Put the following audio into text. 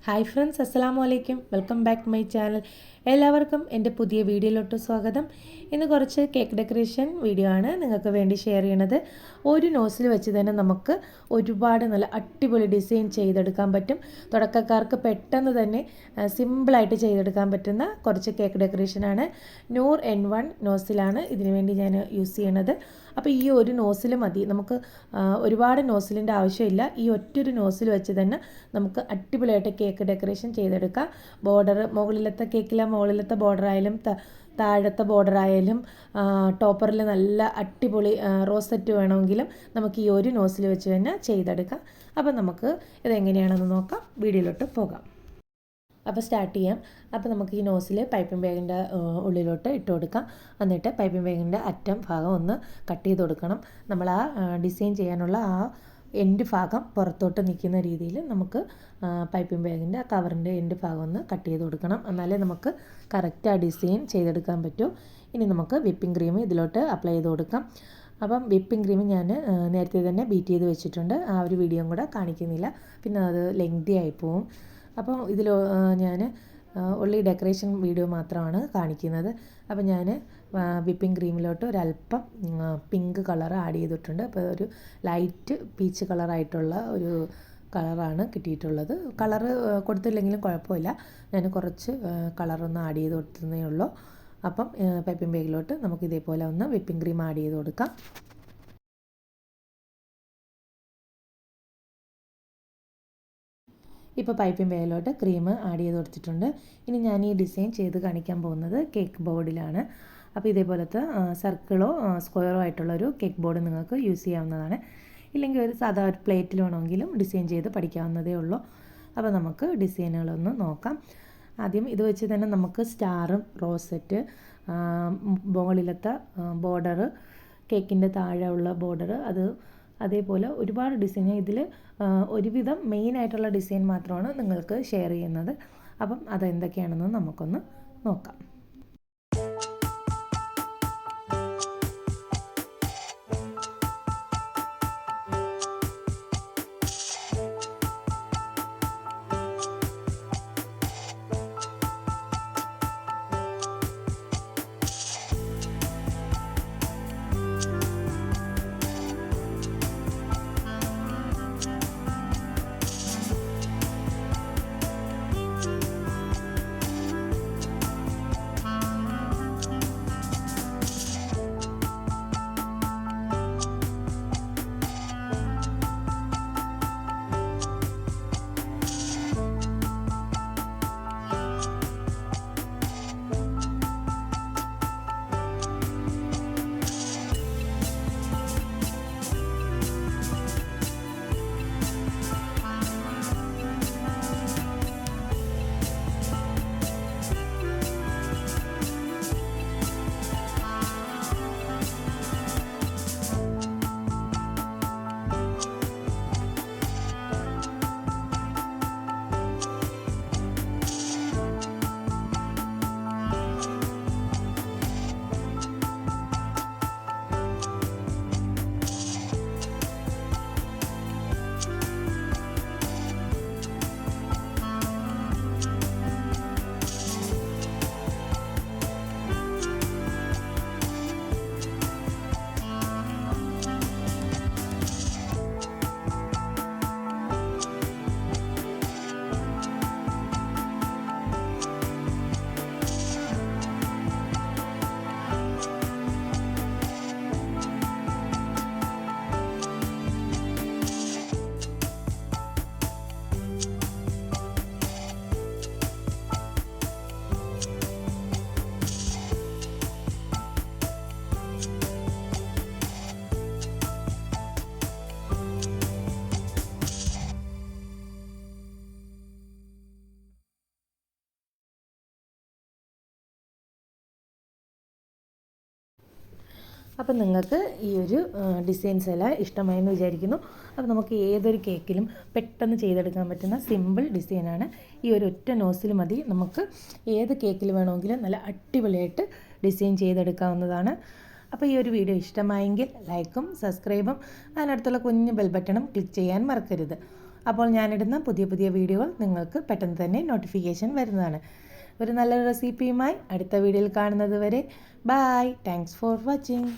Hi friends, അസ്സലാമു അലൈക്കും. Welcome back to my channel. എല്ലാവർക്കും എൻ്റെ പുതിയ വീഡിയോയിലോട്ട് സ്വാഗതം. ഇന്ന് കുറച്ച് കേക്ക് ഡെക്കറേഷൻ വീഡിയോ ആണ് നിങ്ങൾക്ക് വേണ്ടി ഷെയർ ചെയ്യണത്. ഒരു നോസിൽ വെച്ച് തന്നെ നമുക്ക് ഒരുപാട് നല്ല അടിപൊളി ഡിസൈൻ ചെയ്തെടുക്കാൻ പറ്റും. തുടക്കക്കാർക്ക് പെട്ടെന്ന് തന്നെ സിമ്പിളായിട്ട് ചെയ്തെടുക്കാൻ പറ്റുന്ന കുറച്ച് കേക്ക് ഡെക്കറേഷനാണ്. നൂർ N1 നോസിലാണ് ഇതിനു വേണ്ടി ഞാൻ യൂസ് ചെയ്യണത്. അപ്പോൾ ഈ ഒരു നോസിൽ മതി, നമുക്ക് ഒരുപാട് നോസിലിൻ്റെ ആവശ്യമില്ല. ഈ ഒറ്റൊരു നോസിൽ വെച്ച് തന്നെ നമുക്ക് അടിപൊളിയായിട്ട് കേക്ക് ഡെക്കറേഷൻ ചെയ്തെടുക്കാം. ബോർഡർ മുകളിലത്തെ കേക്കിലെ മുകളിലത്തെ ബോർഡർ ആയാലും താഴത്തെ ബോർഡർ ആയാലും ടോപ്പറിൽ നല്ല അടിപൊളി റോസെറ്റ് വേണമെങ്കിലും നമുക്ക് ഈ ഒരു നോസിൽ വെച്ച് തന്നെ ചെയ്തെടുക്കാം. അപ്പം നമുക്ക് ഇതെങ്ങനെയാണെന്ന് നോക്കാം, വീഡിയോയിലോട്ട് പോകാം. അപ്പോൾ സ്റ്റാർട്ട് ചെയ്യാം. അപ്പോൾ നമുക്ക് ഈ നോസിൽ പൈപ്പിംഗ് ബാഗിൻ്റെ ഉള്ളിലോട്ട് ഇട്ട് കൊടുക്കാം. എന്നിട്ട് പൈപ്പിംഗ് ബാഗിൻ്റെ അറ്റം ഭാഗം ഒന്ന് കട്ട് ചെയ്ത് കൊടുക്കണം. നമ്മൾ ആ ഡിസൈൻ ചെയ്യാനുള്ള ആ എൻഡ് ഭാഗം പുറത്തോട്ട് നിൽക്കുന്ന രീതിയിൽ നമുക്ക് പൈപ്പിംഗ് ബാഗിൻ്റെ ആ കവറിൻ്റെ എൻഡ് ഭാഗം ഒന്ന് കട്ട് ചെയ്ത് കൊടുക്കണം. എന്നാലേ നമുക്ക് കറക്റ്റ് ആ ഡിസൈൻ ചെയ്തെടുക്കാൻ പറ്റൂ. ഇനി നമുക്ക് വിപ്പിംഗ് ക്രീം ഇതിലോട്ട് അപ്ലൈ ചെയ്ത് കൊടുക്കാം. അപ്പം വിപ്പിംഗ് ക്രീം ഞാൻ നേരത്തെ തന്നെ ബീറ്റ് ചെയ്ത് വെച്ചിട്ടുണ്ട്. ആ ഒരു വീഡിയോയും കൂടെ കാണിക്കുന്നില്ല, പിന്നെ അത് ലെങ്തി ആയിപ്പോവും. അപ്പോൾ ഇതിൽ ഞാൻ ഉള്ളി ഡെക്കറേഷൻ വീഡിയോ മാത്രമാണ് കാണിക്കുന്നത്. അപ്പോൾ ഞാൻ വിപ്പിംഗ് ക്രീമിലോട്ട് ഒരല്പം പിങ്ക് കളർ ആഡ് ചെയ്തിട്ടുണ്ട്. അപ്പോൾ ഒരു ലൈറ്റ് പീച്ച് കളറായിട്ടുള്ള ഒരു കളറാണ് കിട്ടിയിട്ടുള്ളത്. കളറ് കൊടുത്തില്ലെങ്കിലും കുഴപ്പമില്ല, ഞാൻ കുറച്ച് കളറൊന്ന് ആഡ് ചെയ്ത് കൊടുത്തതേ ഉള്ളൂ. അപ്പം പൈപ്പിംഗ് ബാഗിലോട്ട് നമുക്ക് ഇതേപോലെ ഒന്ന് വിപ്പിംഗ് ക്രീം ആഡ് ചെയ്ത് കൊടുക്കാം. ഇപ്പോൾ പൈപ്പിംഗ് ബാഗിലോട്ട് ക്രീം ആഡ് ചെയ്ത് കൊടുത്തിട്ടുണ്ട്. ഇനി ഞാൻ ഈ ഡിസൈൻ ചെയ്ത് കാണിക്കാൻ പോകുന്നത് കേക്ക് ബോർഡിലാണ്. അപ്പോൾ ഇതേപോലത്തെ സർക്കിളോ സ്ക്വയറോ ആയിട്ടുള്ളൊരു കേക്ക് ബോർഡ് നിങ്ങൾക്ക് യൂസ് ചെയ്യാവുന്നതാണ്. ഇല്ലെങ്കിൽ ഒരു സാധാ ഒരു പ്ലേറ്റിൽ വേണമെങ്കിലും ഡിസൈൻ ചെയ്ത് പഠിക്കാവുന്നതേ ഉള്ളൂ. അപ്പോൾ നമുക്ക് ഡിസൈനുകളൊന്ന് നോക്കാം. ആദ്യം ഇത് വെച്ച് തന്നെ നമുക്ക് സ്റ്റാറും റോസെറ്റ്, മുകളിലത്തെ ബോർഡർ, കേക്കിൻ്റെ താഴെ ഉള്ള ബോർഡർ, അതേപോലെ ഒരുപാട് ഡിസൈൻ. ഇതിൽ ഒരുവിധം മെയിനായിട്ടുള്ള ഡിസൈൻ മാത്രമാണ് നിങ്ങൾക്ക് ഷെയർ ചെയ്യുന്നത്. അപ്പം അതെന്തൊക്കെയാണെന്ന് നമുക്കൊന്ന് നോക്കാം. അപ്പം നിങ്ങൾക്ക് ഈ ഒരു ഡിസൈൻസ് എല്ലാം ഇഷ്ടമായെന്ന് വിചാരിക്കുന്നു. അപ്പോൾ നമുക്ക് ഏതൊരു കേക്കിലും പെട്ടെന്ന് ചെയ്തെടുക്കാൻ പറ്റുന്ന സിമ്പിൾ ഡിസൈനാണ്. ഈ ഒരു ഒറ്റ നോസിൽ മതി നമുക്ക് ഏത് കേക്കിൽ വേണമെങ്കിലും നല്ല അടിപൊളിയായിട്ട് ഡിസൈൻ ചെയ്തെടുക്കാവുന്നതാണ്. അപ്പോൾ ഈ ഒരു വീഡിയോ ഇഷ്ടമായെങ്കിൽ ലൈക്കും സബ്സ്ക്രൈബും അതിനടുത്തുള്ള കുഞ്ഞ് ബെൽ ബട്ടണും ക്ലിക്ക് ചെയ്യാൻ മറക്കരുത്. അപ്പോൾ ഞാനിടുന്ന പുതിയ പുതിയ വീഡിയോകൾ നിങ്ങൾക്ക് പെട്ടെന്ന് തന്നെ നോട്ടിഫിക്കേഷൻ വരുന്നതാണ്. ഒരു നല്ല റെസിപ്പിയുമായി അടുത്ത വീഡിയോയിൽ കാണുന്നത് വരെ ബൈ. Thanks for watching.